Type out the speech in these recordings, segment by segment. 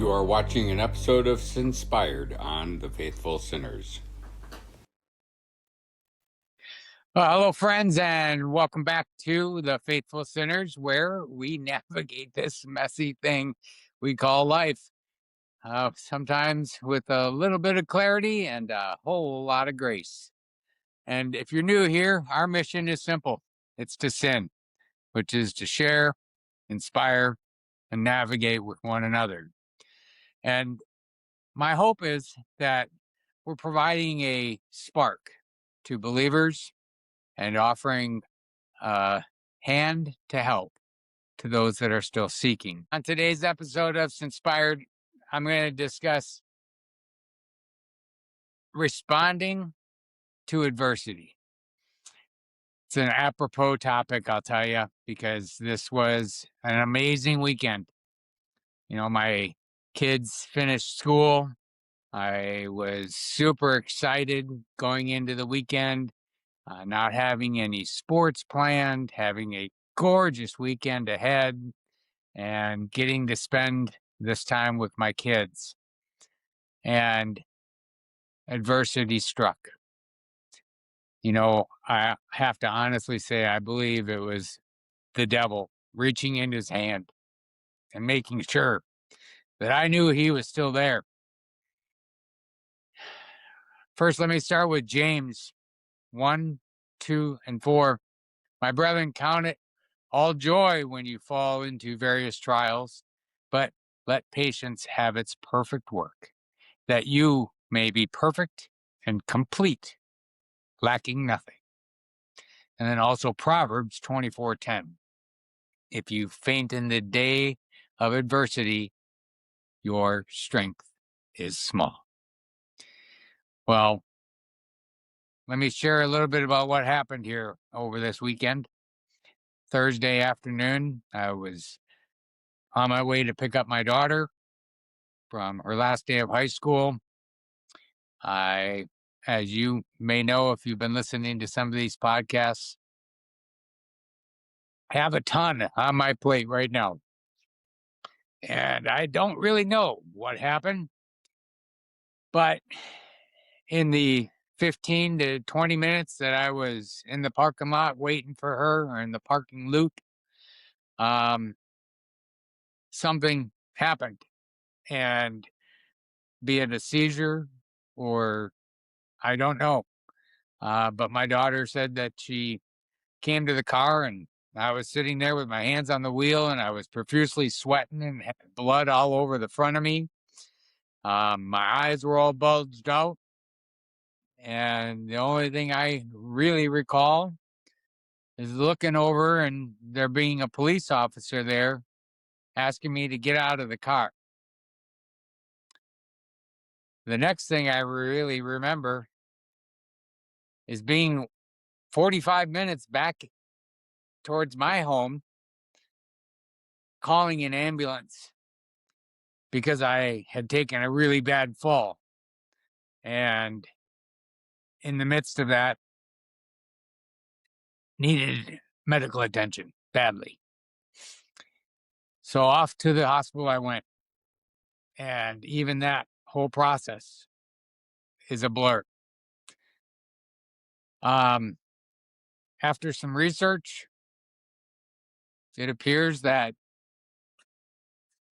You are watching an episode of Inspired on The Faithful Sinners. Well, hello, friends, and welcome back to The Faithful Sinners, where we navigate this messy thing we call life. Sometimes with a little bit of clarity and a whole lot of grace. And if you're new here, our mission is simple. It's to sin, which is to share, inspire, and navigate with one another. And my hope is that we're providing a spark to believers and offering a hand to help to those that are still seeking. On today's episode of Inspired, I'm going to discuss responding to adversity. It's an apropos topic, I'll tell you, because this was an amazing weekend. You know, my kids finished school. I was super excited going into the weekend, not having any sports planned, having a gorgeous weekend ahead, and getting to spend this time with my kids. And adversity struck. You know, I have to honestly say, I believe it was the devil reaching in his hand and making sure that I knew he was still there. First, let me start with James 1, 2, and 4. My brethren, count it all joy when you fall into various trials, but let patience have its perfect work, that you may be perfect and complete, lacking nothing. And then also Proverbs 24:10. If you faint in the day of adversity, your strength is small. Well, let me share a little bit about what happened here over this weekend. Thursday afternoon, I was on my way to pick up my daughter from her last day of high school. I, as you may know, if you've been listening to some of these podcasts, have a ton on my plate right now. And I don't really know what happened, but in the 15 to 20 minutes that I was in the parking lot waiting for her, or in the parking loop, something happened. And be it a seizure or I don't know. But my daughter said that she came to the car and I was sitting there with my hands on the wheel and I was profusely sweating and had blood all over the front of me. My eyes were all bulged out. And the only thing I really recall is looking over and there being a police officer there asking me to get out of the car. The next thing I really remember is being 45 minutes back towards my home, calling an ambulance because I had taken a really bad fall. And in the midst of that, needed medical attention badly. So off to the hospital I went. And even that whole process is a blur. After some research, it appears that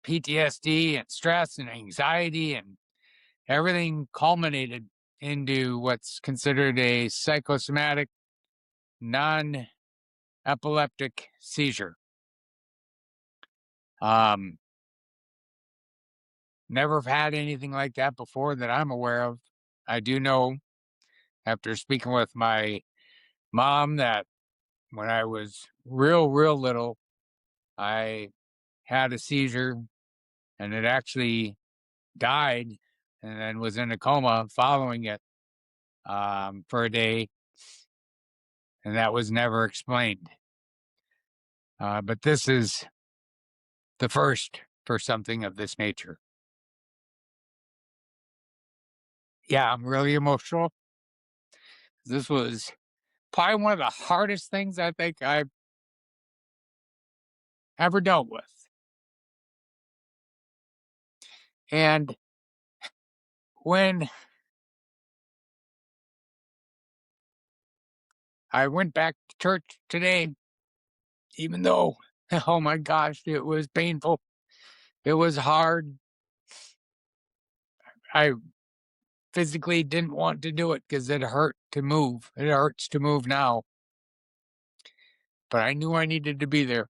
PTSD and stress and anxiety and everything culminated into what's considered a psychosomatic, non-epileptic seizure. Never had anything like that before that I'm aware of. I do know, after speaking with my mom, that when I was real little, I had a seizure and it actually died and then was in a coma following it for a day. And that was never explained. But this is the first for something of this nature. Yeah, I'm really emotional. This was probably one of the hardest things I think I've ever dealt with. And when I went back to church today, even though, oh my gosh, it was painful, it was hard. I physically didn't want to do it because it hurt to move. It hurts to move now. But I knew I needed to be there.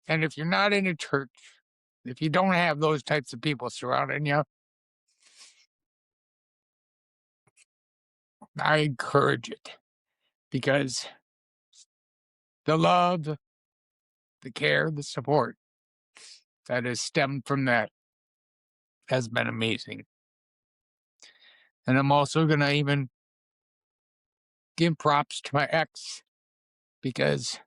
And if you're not in a church, if you don't have those types of people surrounding you, I encourage it, because the love, the care, the support that has stemmed from that has been amazing. And I'm also going to even give props to my ex, because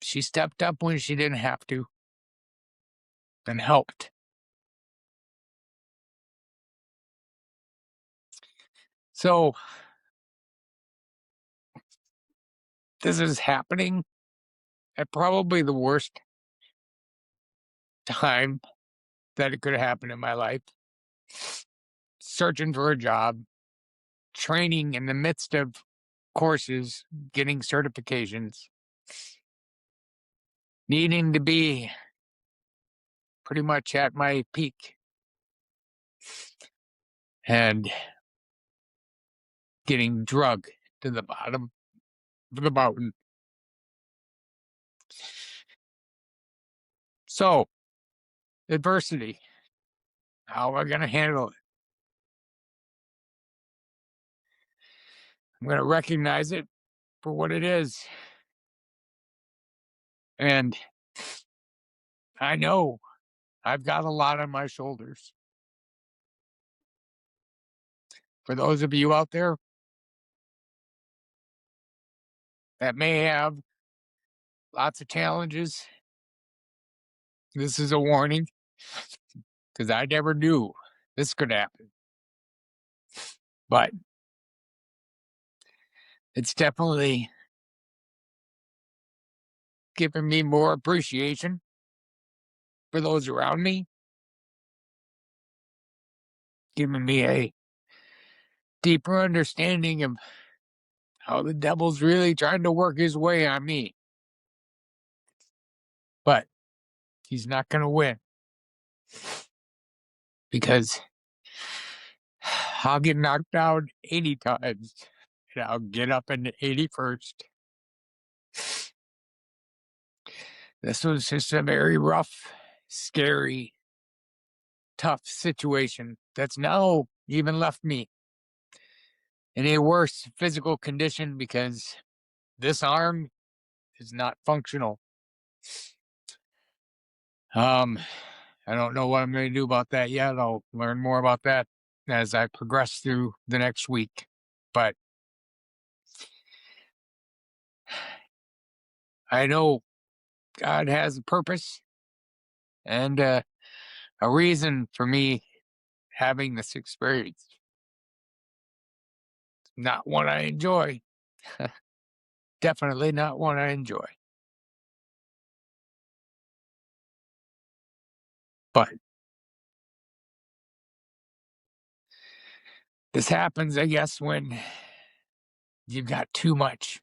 she stepped up when she didn't have to and helped. So this is happening at probably the worst time that it could happen in my life. Searching for a job, training in the midst of courses, getting certifications, needing to be pretty much at my peak, and getting drug to the bottom of the mountain. So, adversity. How am I going to handle it? I'm going to recognize it for what it is. And I know I've got a lot on my shoulders. For those of you out there that may have lots of challenges, this is a warning, because I never knew this could happen. But it's definitely given me more appreciation for those around me, giving me a deeper understanding of how the devil's really trying to work his way on me. But he's not going to win, because I'll get knocked down 80 times and I'll get up in the 81st. This was just a very rough, scary, tough situation that's now even left me in a worse physical condition, because this arm is not functional. I don't know what I'm going to do about that yet. I'll learn more about that as I progress through the next week. But I know God has a purpose and a reason for me having this experience. Not one I enjoy. Definitely not one I enjoy. But this happens, I guess, when you've got too much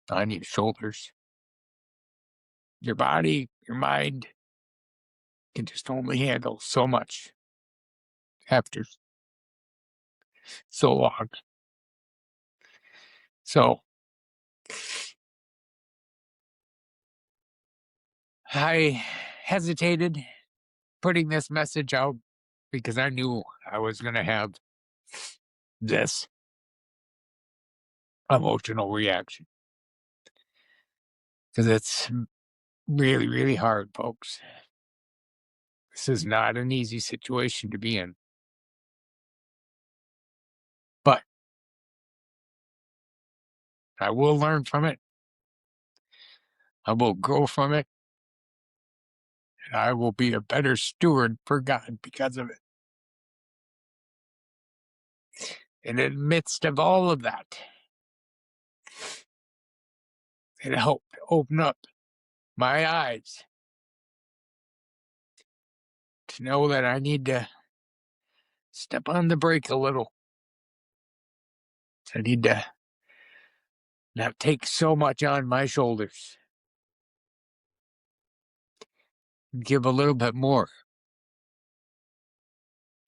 on your shoulders. Your body, your mind can just only handle so much after so long. So I hesitated putting this message out because I knew I was going to have this emotional reaction. Because it's really, really hard, folks. This is not an easy situation to be in. But I will learn from it. I will grow from it. And I will be a better steward for God because of it. And in the midst of all of that, it helped open up my eyes to know that I need to step on the brake a little. I need to not take so much on my shoulders. Give a little bit more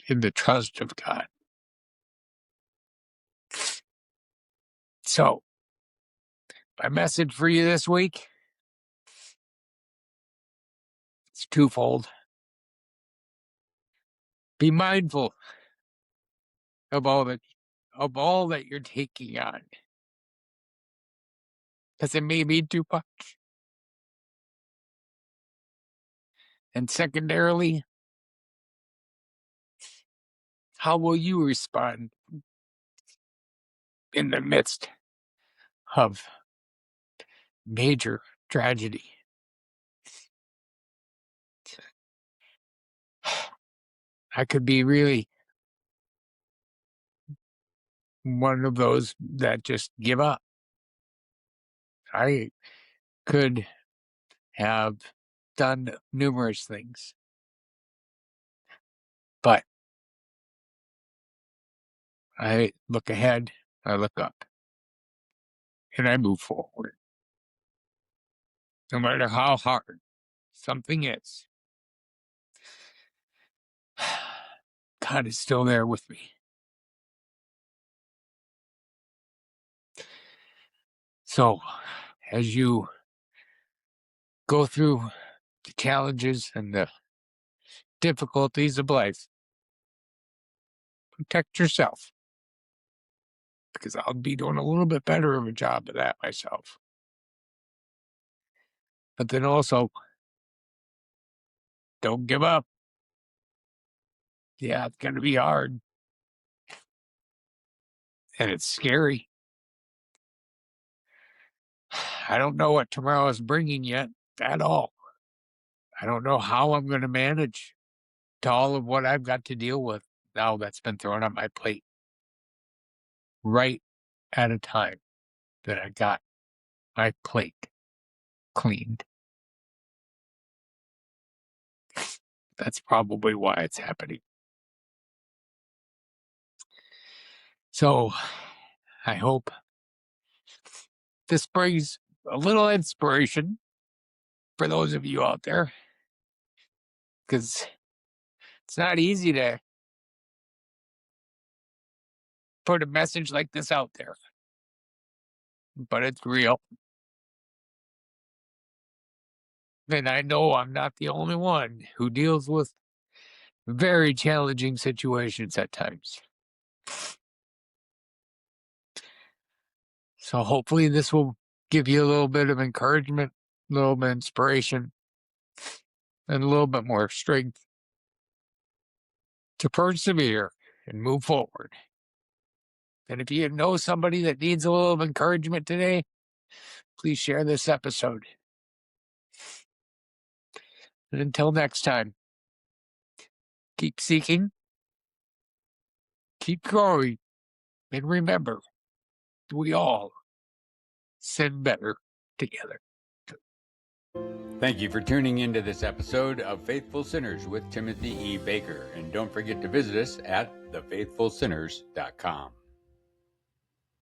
in the trust of God. So, my message for you this week, it's twofold. Be mindful of all that you're taking on, because it may be too much. And secondarily, how will you respond in the midst of major tragedy? I could be really one of those that just give up. I could have done numerous things, but I look ahead, I look up, and I move forward. No matter how hard something is, God is still there with me. So, as you go through the challenges and the difficulties of life, protect yourself, because I'll be doing a little bit better of a job of that myself. But then also, don't give up. Yeah, it's going to be hard, and it's scary. I don't know what tomorrow is bringing yet at all. I don't know how I'm going to manage to all of what I've got to deal with now that's been thrown on my plate right at a time that I got my plate cleaned. That's probably why it's happening. So I hope this brings a little inspiration for those of you out there, because it's not easy to put a message like this out there, but it's real. And I know I'm not the only one who deals with very challenging situations at times. So hopefully this will give you a little bit of encouragement, a little bit of inspiration, and a little bit more strength to persevere and move forward. And if you know somebody that needs a little encouragement today, please share this episode. And until next time, keep seeking, keep growing, and remember, we all sin better together. Thank you for tuning into this episode of Faithful Sinners with Timothy E. Baker. And don't forget to visit us at thefaithfulsinners.com.